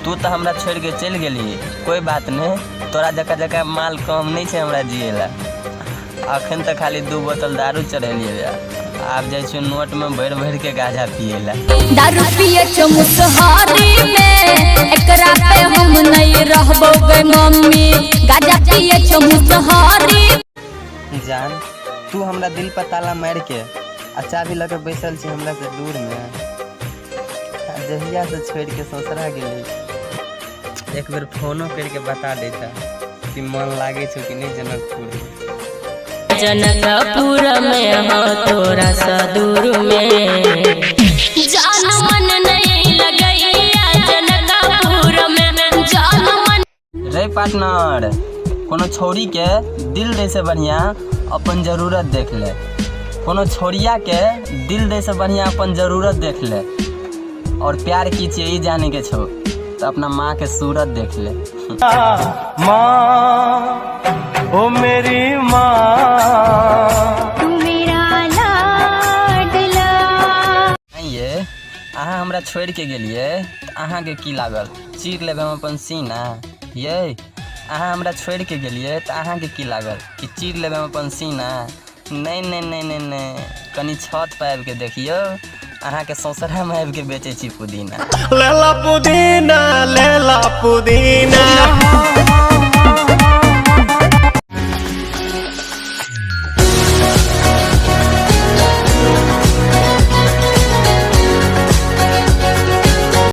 तू तो हमरा छोड़ के चल गेली, कोई बात नहीं, तोरा जका जका माल कम नहीं है हमरा जिएला। अखन तो खाली 2 बोतल दारू चढ़ेलिए, आप जैसे नोट में भर भर के गांजा पिएला। दारू पिए छो मुसहरी में, एकरा पे हम नहीं रहबो गे मम्मी। गांजा पिए छो मुसहरी। जान तू हमरा दिल पर ताला मार के चाबी लगे बैसल छी हमरा से दूर में। जहिया से छोड़ के ससुरा गेली, एक बार फोनो करके बता देता कि मन लागे छो कि नहीं जनकपुर। जनकपुर में हो तोरा सा दूर में, जान मन नहीं लगैया जनकपुर में, जान मन। रे पार्टनर, कोनो छोरी के दिल दे से बढ़िया अपन जरूरत देख ले, कोनो छोरिया के दिल दे से बढ़िया अपन जरूरत देख ले। और प्यार की चीज जाने के छो तो अपना माँ के सूरत देख ले। माँ ओ मेरी माँ, तू मेरा लाडला। ये अहाँ हमरा छोड़ के गेलिए तो अहाँ के की लागल, चीर लेबे हम अपन सीना। ये अहाँ हमरा छोड़ के गेलिए तो अहाँ के की लागल कि चीर लेबे हम अपन सीना। नहीं नहीं नहीं नहीं नहीं, कनी छत पर आबि के देखियो, अहाँ के ससुरा में आबि के बेचे छी पुदीना। लेला पुदीना, लेला पुदीना।